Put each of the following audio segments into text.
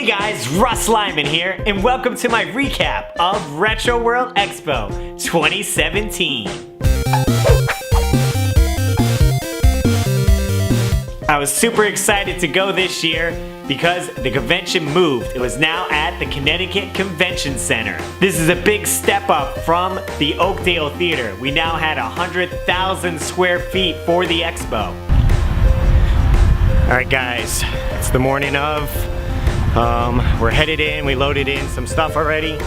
Hey guys, Russ Lyman here, and welcome to my recap of Retro World Expo 2017. I was super excited to go this year because the convention moved. It was now at the Connecticut Convention Center. This is a big step up from the Oakdale Theater. We now had 100,000 square feet for the expo. Alright guys, it's the morning of. We're headed in, we loaded in some stuff already.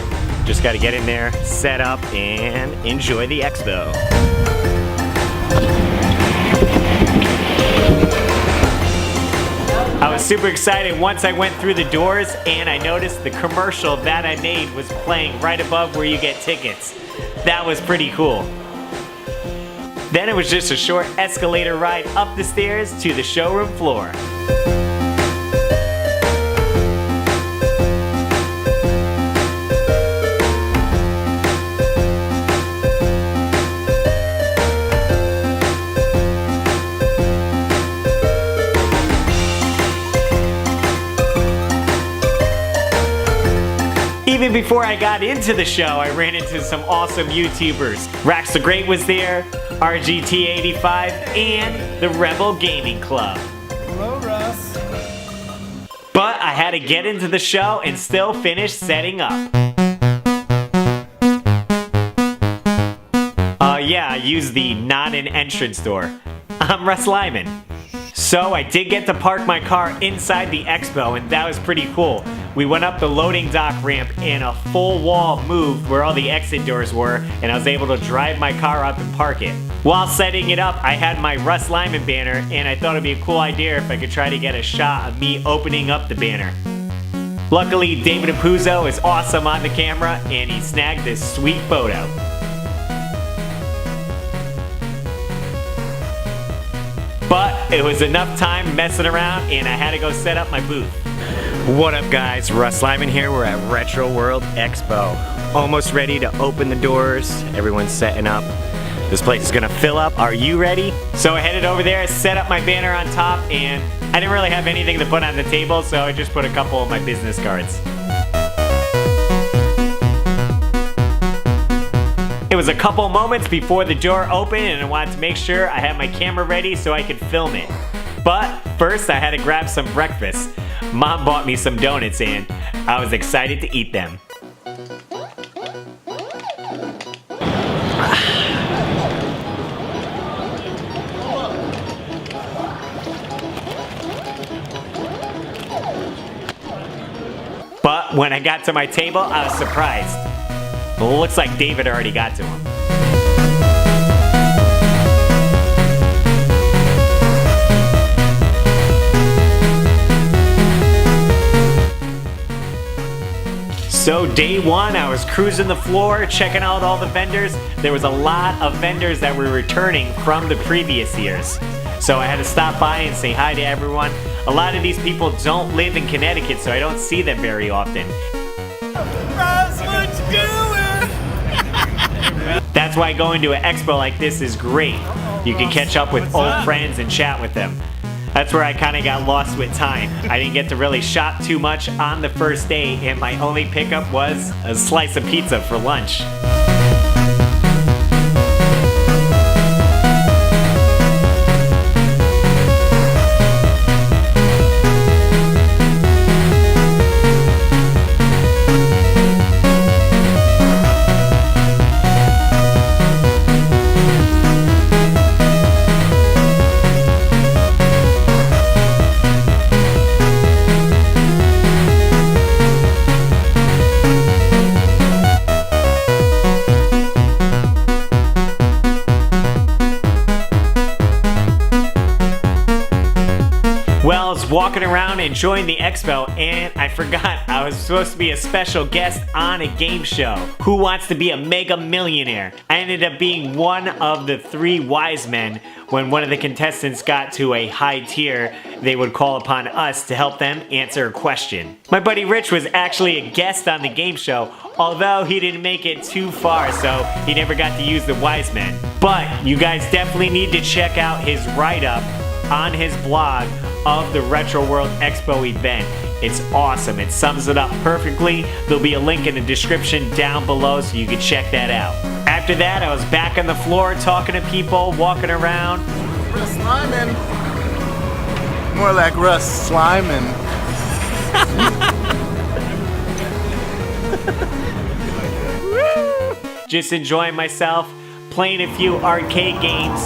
Just gotta get in there, set up, and enjoy the expo. I was super excited once I went through the doors and I noticed the commercial that I made was playing right above where you get tickets. That was pretty cool. Then it was just a short escalator ride up the stairs to the showroom floor. Even before I got into the show, I ran into some awesome YouTubers. Rax the Great was there, RGT85, and the Rebel Gaming Club. Hello, Russ. But I had to get into the show and still finish setting up. Yeah, I used the not an entrance door. I'm Russ Lyman. So I did get to park my car inside the expo, and that was pretty cool. We went up the loading dock ramp and a full wall moved where all the exit doors were, and I was able to drive my car up and park it. While setting it up, I had my Russ Lyman banner, and I thought it'd be a cool idea if I could try to get a shot of me opening up the banner. Luckily, David Apuzzo is awesome on the camera, and he snagged this sweet photo. But it was enough time messing around and I had to go set up my booth. What up guys, Russ Lyman here. We're at Retro World Expo. Almost ready to open the doors. Everyone's setting up. This place is gonna fill up. Are you ready? So I headed over there, set up my banner on top, and I didn't really have anything to put on the table, so I just put a couple of my business cards. It was a couple moments before the door opened and I wanted to make sure I had my camera ready so I could film it. But first I had to grab some breakfast. Mom bought me some donuts and I was excited to eat them. But when I got to my table, I was surprised. Well, it looks like David already got to him. So day one, I was cruising the floor, checking out all the vendors. There was a lot of vendors that were returning from the previous years. So I had to stop by and say hi to everyone. A lot of these people don't live in Connecticut, so I don't see them very often. Russ, what you doing? That's why going to an expo like this is great. You can catch up with old friends and chat with them. That's where I kind of got lost with time. I didn't get to really shop too much on the first day, and my only pickup was a slice of pizza for lunch. Well, I was walking around enjoying the expo and I forgot I was supposed to be a special guest on a game show. Who Wants to Be a Mega Millionaire? I ended up being one of the 3 wise men. When one of the contestants got to a high tier, they would call upon us to help them answer a question. My buddy Rich was actually a guest on the game show, although he didn't make it too far, so he never got to use the wise men. But you guys definitely need to check out his write-up on his blog of the Retro World Expo event. It's awesome. It sums it up perfectly. There'll be a link in the description down below so you can check that out. After that, I was back on the floor talking to people, walking around. Russ Lyman. More like Russ Lyman. Just enjoying myself, playing a few arcade games,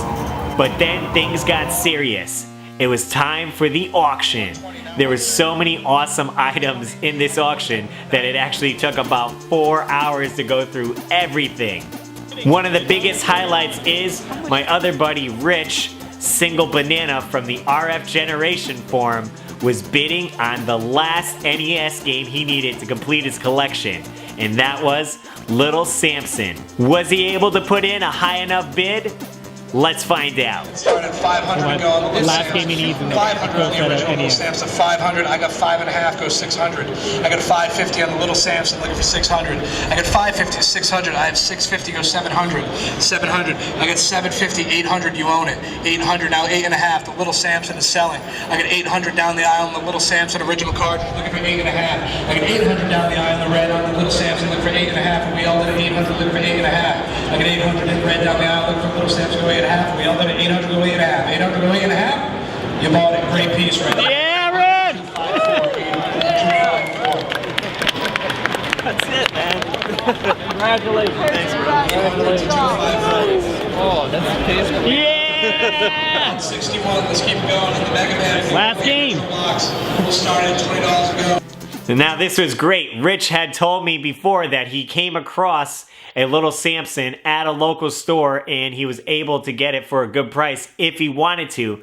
but then things got serious. It was time for the auction. There were so many awesome items in this auction that it actually took about 4 hours to go through everything. One of the biggest highlights is my other buddy Rich, Single Banana from the RF Generation forum, was bidding on the last NES game he needed to complete his collection, and that was Little Samson. Was he able to put in a high enough bid? Let's find out. Started 500 to go on the Little Last Samson. game he needs in the 500 on the original Little NES. Samson. 500. I got 5.5. Goes 600. I got 550 on the Little Samson. Looking for 600. I got 550. 600. I have 650. Goes 700. 700. I got 750. 800. You own it. 800. Now 8.5. The Little Samson is selling. I got 800 down the aisle on the Little Samson original card. Looking for 8.5. I got 800 down the aisle in the red on the Little Samson. Looking for 8.5. And we all did 800. Looking for 8.5. I got 800 in red down the aisle. Looking for Little Samson. Go 8.5. We all did 800. Go 8.5. 800. Go 8.5. You bought it. Great piece right there. Yeah, Red! That's it, man. Congratulations. Thanks, Oh, that's tasty. Yeah! 61. Let's keep going in the Mega Man. Last game. We'll start at $20 ago. So now this was great. Rich had told me before that he came across a Little Samson at a local store and he was able to get it for a good price if he wanted to.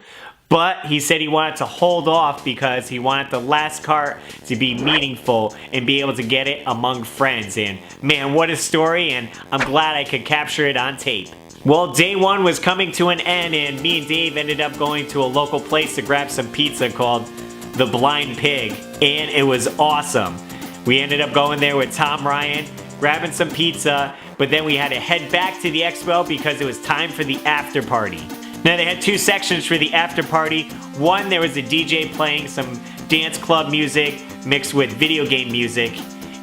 But he said he wanted to hold off because he wanted the last cart to be meaningful and be able to get it among friends. And man, what a story, and I'm glad I could capture it on tape. Well, day one was coming to an end and me and Dave ended up going to a local place to grab some pizza called The Blind Pig, and it was awesome. We ended up going there with Tom Ryan, grabbing some pizza, but then we had to head back to the expo because it was time for the after party. Now they had two sections for the after party. One, there was a DJ playing some dance club music mixed with video game music,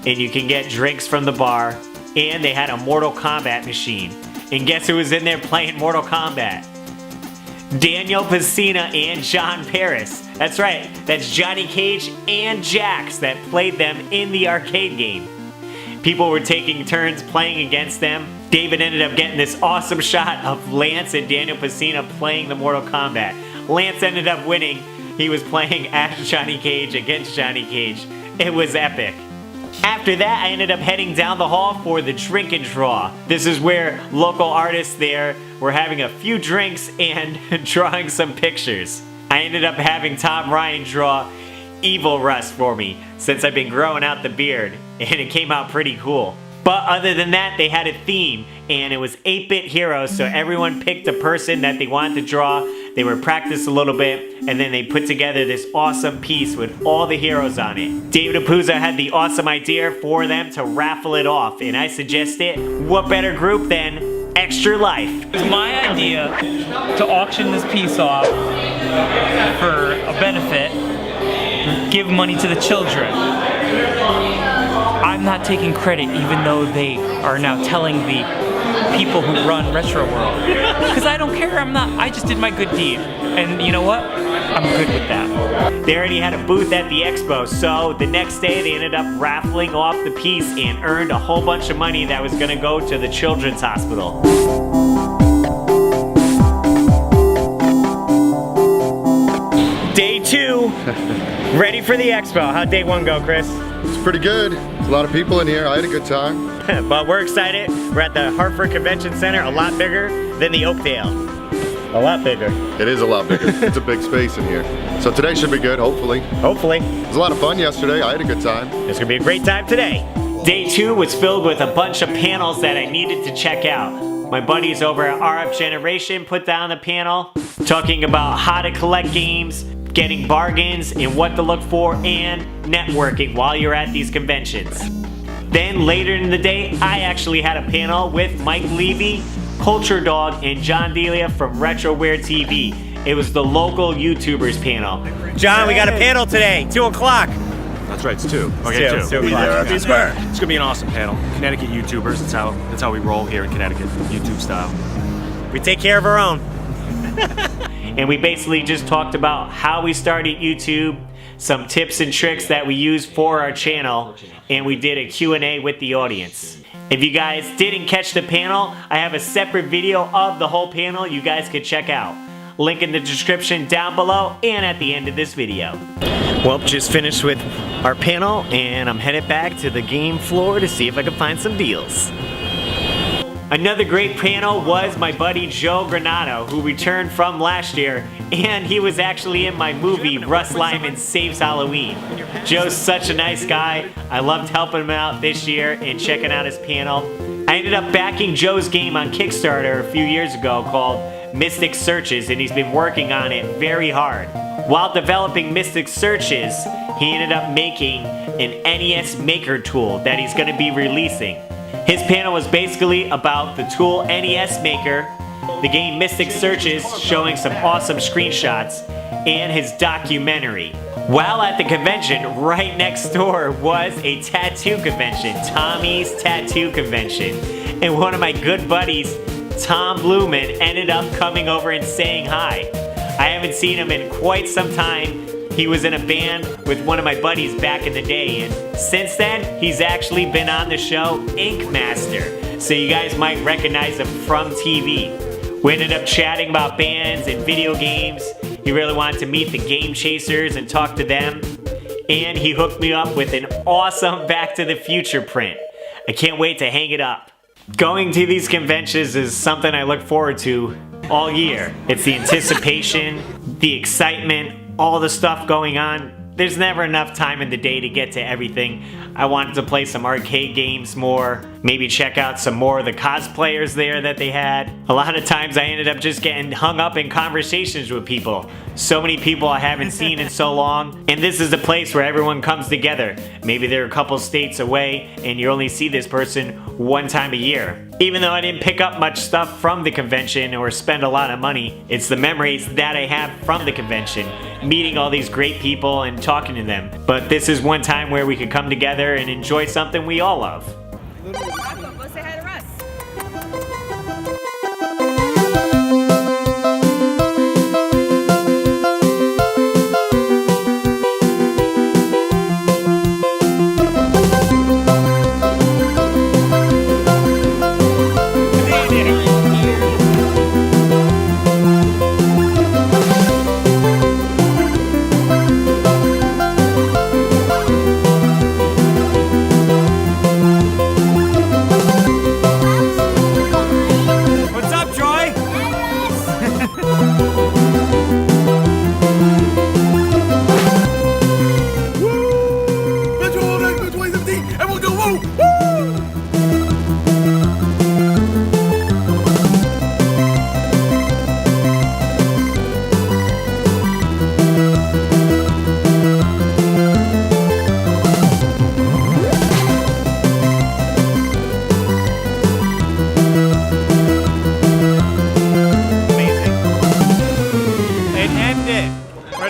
and you can get drinks from the bar, and they had a Mortal Kombat machine. And guess who was in there playing Mortal Kombat? Daniel Pacina and John Paris. That's right, that's Johnny Cage and Jax that played them in the arcade game. People were taking turns playing against them. David ended up getting this awesome shot of Lance and Daniel Pacina playing the Mortal Kombat. Lance ended up winning. He was playing as Johnny Cage against Johnny Cage. It was epic. After that, I ended up heading down the hall for the drink and draw. This is where local artists there were having a few drinks and drawing some pictures. I ended up having Tom Ryan draw Evil Russ for me since I've been growing out the beard, and it came out pretty cool. But other than that, they had a theme, and it was 8-bit heroes, so everyone picked a person that they wanted to draw. They were practiced a little bit, and then they put together this awesome piece with all the heroes on it. David Apuzzo had the awesome idea for them to raffle it off, and I suggested, what better group than Extra Life? It was my idea to auction this piece off for a benefit, give money to the children. I'm not taking credit even though they are now telling the people who run Retro World. Because I don't care, I just did my good deed. And you know what? I'm good with that. They already had a booth at the expo, so the next day they ended up raffling off the piece and earned a whole bunch of money that was gonna go to the children's hospital. Day two, ready for the expo. How'd day one go, Chris? It's pretty good. There's a lot of people in here. I had a good time. But we're excited. We're at the Hartford Convention Center, a lot bigger than the Oakdale. A lot bigger. It is a lot bigger. It's a big space in here. So today should be good, hopefully. Hopefully. It was a lot of fun yesterday. I had a good time. It's gonna be a great time today. Day two was filled with a bunch of panels that I needed to check out. My buddies over at RF Generation put down the panel, talking about how to collect games, getting bargains and what to look for, and networking while you're at these conventions. Then later in the day, I actually had a panel with Mike Levy, Culture Dog, and John Delia from RetroWare TV. It was the local YouTubers panel. John, we got a panel today, 2 o'clock. That's right, it's 2. Okay, Still- still Be class, there at yeah. the square. It's gonna be an awesome panel. Connecticut YouTubers, that's how we roll here in Connecticut, YouTube style. We take care of our own. And we basically just talked about how we started YouTube, some tips and tricks that we use for our channel, and we did a Q&A with the audience. If you guys didn't catch the panel, I have a separate video of the whole panel you guys could check out. Link in the description down below and at the end of this video. Well, just finished with our panel, and I'm headed back to the game floor to see if I can find some deals. Another great panel was my buddy Joe Granato, who returned from last year, and he was actually in my movie Russ Lyman Saves Halloween. Joe's such a nice guy. I loved helping him out this year and checking out his panel. I ended up backing Joe's game on Kickstarter a few years ago called Mystic Searches, and he's been working on it very hard. While developing Mystic Searches, he ended up making an NES Maker tool that he's going to be releasing. His panel was basically about the tool NES Maker, the game Mystic Searches showing some awesome screenshots, and his documentary. While at the convention, right next door was a tattoo convention, Tommy's Tattoo Convention. And one of my good buddies, Tom Bulman, ended up coming over and saying hi. I haven't seen him in quite some time. He was in a band with one of my buddies back in the day, and since then, he's actually been on the show Ink Master, so you guys might recognize him from TV. We ended up chatting about bands and video games. He really wanted to meet the Game Chasers and talk to them, and he hooked me up with an awesome Back to the Future print. I can't wait to hang it up. Going to these conventions is something I look forward to all year. It's the anticipation, the excitement, all the stuff going on. There's never enough time in the day to get to everything. I wanted to play some arcade games more, maybe check out some more of the cosplayers there that they had. A lot of times I ended up just getting hung up in conversations with people. So many people I haven't seen in so long, and this is the place where everyone comes together. Maybe they're a couple states away and you only see this person one time a year. Even though I didn't pick up much stuff from the convention or spend a lot of money, it's the memories that I have from the convention, meeting all these great people and talking to them. But this is one time where we could come together and enjoy something we all love. Go say hi to Russ.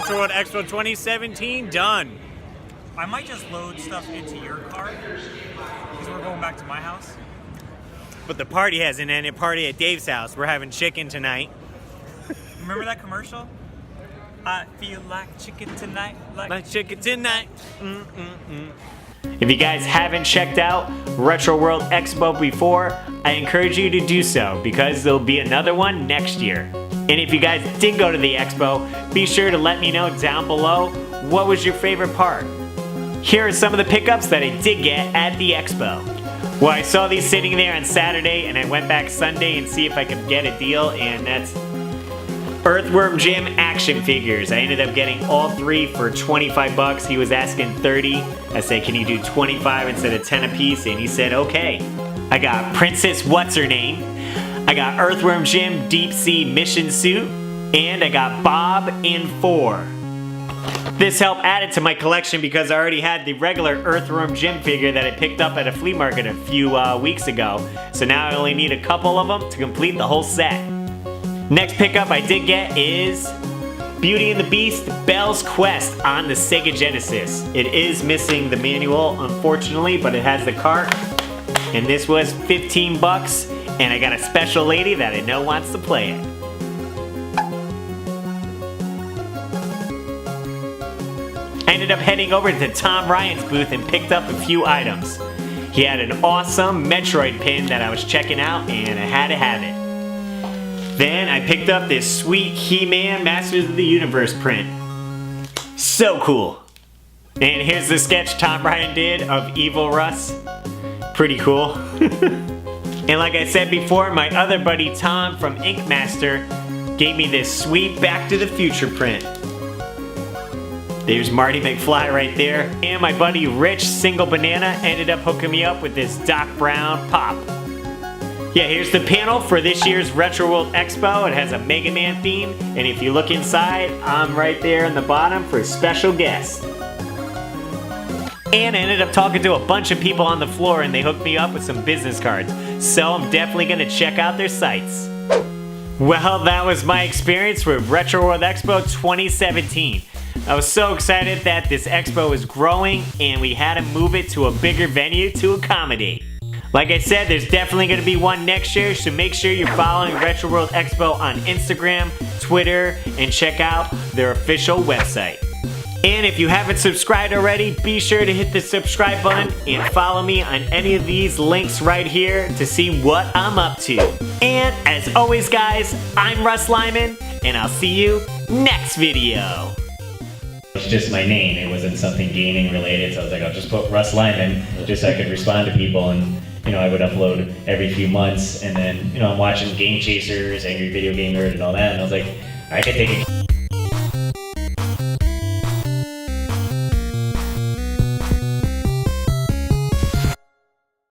World Expo 2017 done. I might just load stuff into your car because we're going back to my house. But the party hasn't ended. Party at Dave's house. We're having chicken tonight. Remember that commercial? I feel like chicken tonight. Like chicken tonight. If you guys haven't checked out Retro World Expo before, I encourage you to do so because there'll be another one next year. And if you guys did go to the expo, be sure to let me know down below what was your favorite part. Here are some of the pickups that I did get at the expo. Well, I saw these sitting there on Saturday and I went back Sunday and see if I could get a deal, and that's Earthworm Jim action figures. I ended up getting all three for 25 bucks. He was asking 30. I said, can you do 25 instead of 10 a piece? And he said, okay. I got Princess What's-Her-Name. I got Earthworm Jim Deep Sea Mission Suit. And I got Bob and 4. This helped add it to my collection because I already had the regular Earthworm Jim figure that I picked up at a flea market a few weeks ago. So now I only need a couple of them to complete the whole set. Next pickup I did get is Beauty and the Beast, Belle's Quest on the Sega Genesis. It is missing the manual, unfortunately, but it has the cart. And this was 15 bucks, and I got a special lady that I know wants to play it. I ended up heading over to Tom Ryan's booth and picked up a few items. He had an awesome Metroid pin that I was checking out, and I had to have it. Then I picked up this sweet He-Man Masters of the Universe print. So cool. And here's the sketch Tom Ryan did of Evil Russ. Pretty cool. And like I said before, my other buddy Tom from Ink Master gave me this sweet Back to the Future print. There's Marty McFly right there. And my buddy Rich, Single Banana, ended up hooking me up with this Doc Brown pop. Yeah, here's the panel for this year's Retro World Expo. It has a Mega Man theme, and if you look inside, I'm right there in the bottom for a special guest. And I ended up talking to a bunch of people on the floor, and they hooked me up with some business cards. So I'm definitely gonna check out their sites. Well, that was my experience with Retro World Expo 2017. I was so excited that this expo is growing, and we had to move it to a bigger venue to accommodate. Like I said, there's definitely going to be one next year, so make sure you're following Retro World Expo on Instagram, Twitter, and check out their official website. And if you haven't subscribed already, be sure to hit the subscribe button and follow me on any of these links right here to see what I'm up to. And as always guys, I'm Russ Lyman, and I'll see you next video. It's just my name, it wasn't something gaming related, so I was like, I'll just put Russ Lyman just so I could respond to people, and I would upload every few months, and then I'm watching Game Chasers, Angry Video Gamer, and all that, and I was like, I could take a